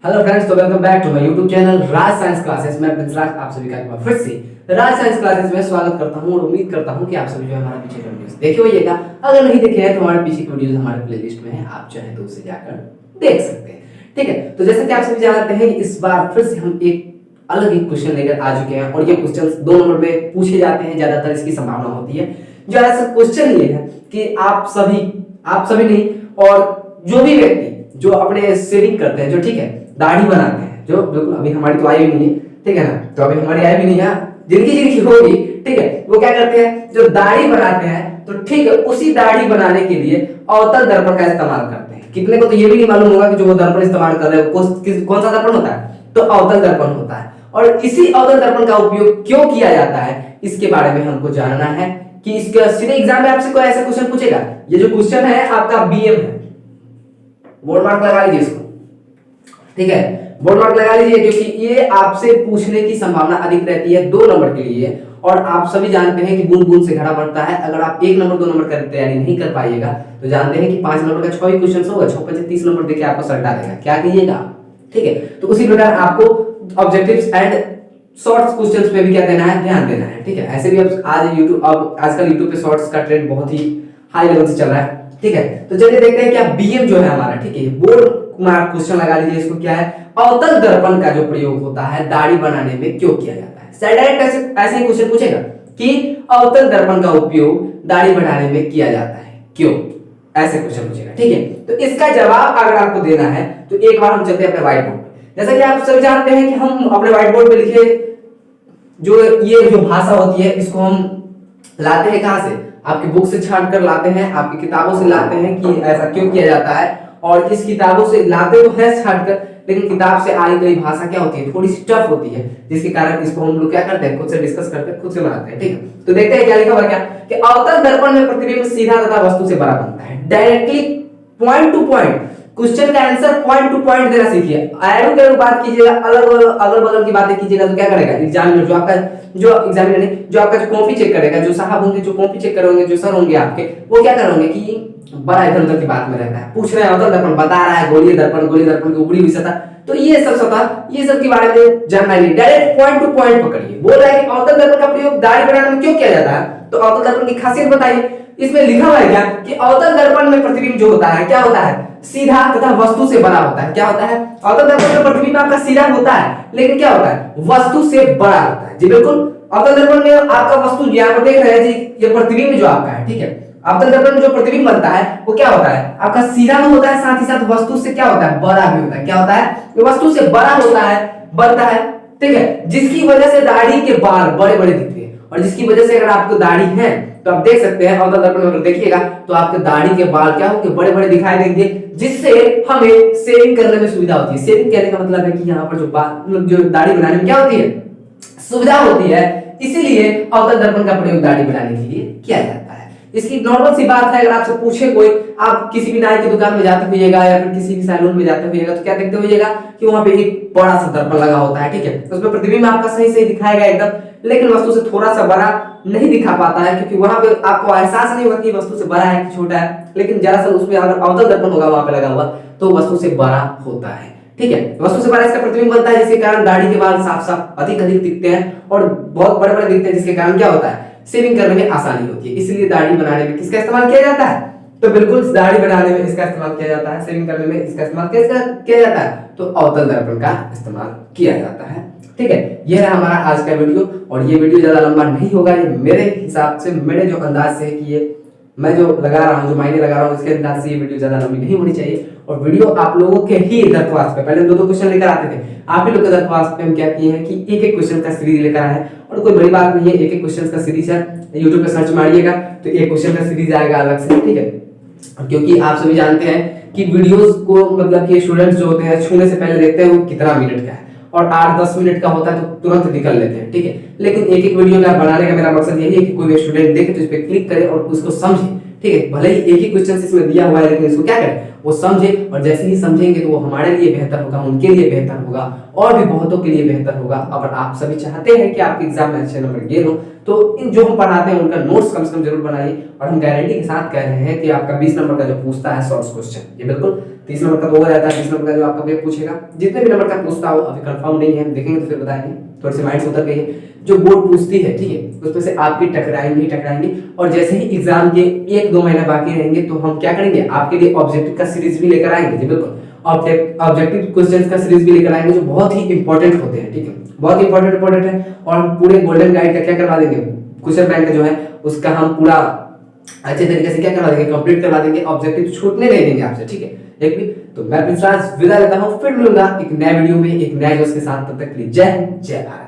Hello friends, तो welcome back to my YouTube channel Raj science classes में Prince Raj आप सभी का एक बार फिर से राज साइंस क्लासेस में स्वागत करता हूं और उम्मीद करता हूं कि आप सभी जो है हमारे पीछे के वीडियोस देखे होइएगा। अगर नहीं देखे हैं तो हमारे पीछे के वीडियोस हमारे प्लेलिस्ट में है, आप चाहे तो उसे जाकर देख सकते हैं। ठीक है, तो जैसा कि आप सभी जानते हैं कि इस बार फिर से हम एक अलग ही क्वेश्चन लेकर आ चुके हैं और ये क्वेश्चंस 2 नंबर में पूछे जाते हैं, ज्यादातर इसकी संभावना होती है। जो ऐसा क्वेश्चन ये है कि आप सभी नहीं, और जो भी व्यक्ति जो अपने शेविंग करते हैं, जो ठीक है दाढ़ी बनाते हैं, जो बिल्कुल अभी हमारी तो आई भी नहीं है, ठीक है ना, तो अभी हमारी आई भी नहीं है, जिनकी होगी, ठीक है, वो क्या करते हैं, जो दाढ़ी बनाते हैं तो ठीक है उसी दाढ़ी बनाने के लिए अवतल दर्पण का इस्तेमाल करते हैं। कितने को तो ये भी नहीं मालूम होगा कि जो वो दर्पण इस्तेमाल कर रहे हैं कौन सा दर्पण होता है, तो अवतल दर्पण होता है। और इसी अवतल दर्पण का उपयोग क्यों किया जाता है, इसके बारे में हमको जानना है कि इसका सीधे एग्जाम में आपसे कोई ऐसा क्वेश्चन पूछेगा। ये जो क्वेश्चन है आपका बीएम है, बोर्ड मार्क लगा लीजिए इसको, ठीक है, बोर्ड मार्क लगा लीजिए, क्योंकि ये आपसे पूछने की संभावना अधिक रहती है 2 नंबर के लिए। और आप सभी जानते हैं कि बूंद बूंद से घड़ा बनता है। अगर आप 1 नंबर 2 नंबर का तैयारी नहीं कर पाइएगा तो जानते हैं कि 5 नंबर का 6 ही क्वेश्चन होगा, 6 5 30 नंबर देके आपको सल्टा देगा। क्या कीजिएगा, ठीक है, तो उसी प्रकार आपको ऑब्जेक्टिव्स एंड शॉर्ट्स क्वेश्चंस पे भी क्या देना है, ध्यान देना है। ठीक है, ऐसे भी अब आजकल यूट्यूब पे शॉर्ट्स का ट्रेंड बहुत ही हाई लेवल से चल रहा है। ठीक है, तो चलिए देखते हैं क्या बीएम जो है हमारा, ठीक है, बोर्ड मार्क क्वेश्चन लगा लीजिए इसको, क्या है, अवतल दर्पण का जो प्रयोग होता है दाढ़ी बनाने में क्यों किया जाता है। डायरेक्ट ऐसे ही क्वेश्चन पूछेगा कि अवतल दर्पण का उपयोग दाढ़ी बनाने में किया जाता है क्यों, ऐसे क्वेश्चन पूछेगा। ठीक है, तो इसका जवाब अगर आपको देना है तो एक बार हम चलते हैं अपने व्हाइट बोर्ड पे। जैसा कि आप सब जानते हैं कि हम अपने व्हाइट बोर्ड पे लिखे जो ये जो भाषा होती है इसको हम लाते हैं कहां से, आपकी बुक से छांट कर लाते हैं, आपकी किताबों से लाते हैं कि ऐसा क्यों किया जाता है। और इस किताबों से लाते तो है छांट कर, लेकिन किताब से आई गई भाषा क्या होती है, थोड़ी सी टफ होती है, जिसके कारण इसको हम लोग क्या करते हैं, खुद से डिस्कस करते हैं, खुद से बनाते हैं। ठीक है, तो देखते हैं क्या लिखा हुआ, क्या कि अवतल दर्पण में प्रतिबिंब सीधा तथा वस्तु से बड़ा बनता है। Directly point two point question का आंसर पॉइंट टू पॉइंट देना सीखिए। एरो के बात कीजिएगा, अगल बगल की बातें कीजिएगा तो क्या करेगा एग्जामिनर, जो एग्जामिनर नहीं, जो आपका जो कॉपी चेक करेगा, जो साहब होंगे जो कॉपी चेक करेंगे, जो सर होंगे आपके, वो क्या करेंगे कि बड़ा इधर उधर की बात में रहता है, पूछ रहे हैं अवतल दर्पण बता रहा है, गोलीय दर्पण की ऊपरी हुई सतह, तो ये सब के बारे में जानना है। डायरेक्ट पॉइंट टू पॉइंट पकड़िए। बोल रहा है कि अवतल दर्पण का प्रयोग दाढ़ी बनाने में क्यों किया जाता है, तो अवतल दर्पण की खासियत बताइए। इसमें लिखा हुआ है क्या कि अवतल दर्पण में प्रतिबिंब जो होता है क्या होता है, सीधा तथा वस्तु से बड़ा होता है। क्या होता है, अवतल दर्पण में प्रतिबिंब आपका सीधा होता है, लेकिन क्या होता है, वस्तु से बड़ा होता है। जी बिल्कुल, अवतल दर्पण में आपका वस्तु यहाँ पर देख रहे हैं जी, ये प्रतिबिंब जो आपका है, ठीक है, अवतल दर्पण में जो प्रतिबिंब बनता है वो क्या होता है, आपका सीधा भी होता है, साथ ही साथ वस्तु से क्या होता है, बड़ा भी होता है। क्या होता है, वस्तु से बड़ा होता है, बनता है, ठीक है, जिसकी वजह से दाढ़ी के बाल बड़े बड़े दिखते हैं। और जिसकी वजह से अगर आपको दाढ़ी है तो आप देख सकते हैं अवतल दर्पण में अगर देखिएगा तो आपके दाढ़ी के बाल क्या होंगे, बड़े बड़े दिखाई देंगे, जिससे हमें शेविंग करने में सुविधा होती है। शेविंग कहने का मतलब है कि यहाँ पर जो दाढ़ी बनाने में क्या होती है, सुविधा होती है, इसीलिए अवतल दर्पण का प्रयोग दाढ़ी बनाने के लिए किया जाता है। इसकी नॉर्मल सी बात है, अगर आपसे पूछे कोई, आप किसी भी नाई की दुकान में जाते होइएगा या फिर किसी भी सैलून में जाते होइएगा तो क्या देखते होइएगा कि वहां पे एक बड़ा सा दर्पण लगा होता है, ठीक है, उसमें प्रतिबिंब आपका सही सही दिखाएगा एकदम, लेकिन वस्तु से थोड़ा सा बड़ा नहीं दिखा पाता है, क्योंकि वहां पे आपको एहसास नहीं होगा कि वस्तु से बड़ा है कि छोटा है, लेकिन जरा सा उसमें अगर अवतल दर्पण होगा वहां पे लगा हुआ तो वस्तु से बड़ा होता है। ठीक है, वस्तु से बड़ा इसका प्रतिबिंब बनता है, जिसके कारण दाढ़ी के बाल साफ साफ अधिक दिखते हैं और बहुत बड़े बड़े दिखते हैं, जिसके कारण क्या होता है, शेविंग करने में आसानी होती है। इसलिए दाढ़ी बनाने में किसका इस्तेमाल किया जाता है, तो बिल्कुल दाढ़ी बनाने में इसका इस्तेमाल किया जाता है, शेविंग करने में इसका इस्तेमाल किया जाता है, तो अवतल दर्पण का इस्तेमाल किया जाता है। ठीक है, यह है हमारा आज का वीडियो, और ये वीडियो ज्यादा लंबा नहीं होगा। ये मेरे हिसाब से, मेरे जो अंदाज से है कि ये मैं जो लगा रहा हूँ, जो मायने लगा रहा हूँ, इसके अंदाज से ये वीडियो ज्यादा लंबी नहीं होनी चाहिए। और वीडियो आप लोगों के ही दरख्वास्त पे, पहले 2-2 क्वेश्चन लेकर आते थे, आप ही लोग के दरख्वास्त पे हम क्या किए हैं कि एक क्वेश्चन का सीरीज लेकर आए हैं, और कोई बड़ी बात नहीं है, एक क्वेश्चन का सीरीज है, यूट्यूब पे सर्च मारिएगा तो एक क्वेश्चन का सीरीज आएगा अलग से। ठीक है, क्योंकि आप सभी जानते हैं कि वीडियोस को मतलब कि स्टूडेंट्स जो होते हैं छूने से पहले देखते हैं वो कितना मिनट का है, और 8-10 मिनट का होता है तो तुरंत निकल लेते हैं। ठीक है, लेकिन एक वीडियो का बनाने का मेरा मकसद यही है कि कोई भी स्टूडेंट देखे तो इस पे क्लिक करे और उसको समझे। ठीक है, भले ही एक ही क्वेश्चन इसमें दिया हुआ है, लेकिन इसको क्या करें, वो समझे, और जैसे ही समझेंगे तो वो हमारे लिए बेहतर होगा, उनके लिए बेहतर होगा, और भी बहुतों के लिए बेहतर होगा। अगर आप सभी चाहते हैं कि आपके एग्जाम में अच्छे नंबर गेन हो तो इन जो हम पढ़ाते हैं उनका नोट्स कम से कम जरूर बनाइए, और हम गारंटी के साथ कह रहे हैं कि आपका 20 नंबर का जो पूछता है शॉर्ट्स क्वेश्चन, ये बिल्कुल 30 नंबर का तो हो जाता है, 20 नंबर का जो आपका पेपर पूछेगा, जितने भी नंबर का पूछता हो अभी कंफर्म नहीं है, देखेंगे तो फिर बताएंगे, थोड़ी सी माइंड से उतर गई है। जो बोर्ड पूछती है, ठीक है, उसमें से आपकी टकराएंगे। और जैसे ही एग्जाम के 1-2 महीने बाकी रहेंगे तो हम क्या करेंगे, आपके लिए ऑब्जेक्टिव का सीरीज भी लेकर आएंगे। जी बिल्कुल, ऑब्जेक्टिव क्वेश्चंस का सीरीज भी लेकर आएंगे जो बहुत ही इंपॉर्टेंट होते हैं, ठीक है, बहुत इंपॉर्टेंट है। और हम पूरे गोल्डन गाइड का क्या करवा देंगे, क्वेश्चन बैंक जो है उसका हम पूरा अच्छे तरीके से क्या करवा देंगे, कंप्लीट करवा देंगे, ऑब्जेक्टिव छूटने नहीं देंगे आपसे, ठीक है। एक भी तो मैं प्रिंस राज विदा लेता हूं, फिर मिलूंगा एक नए वीडियो में एक नए जोश के साथ। तब तक के लिए जय हिंद, जय भारत।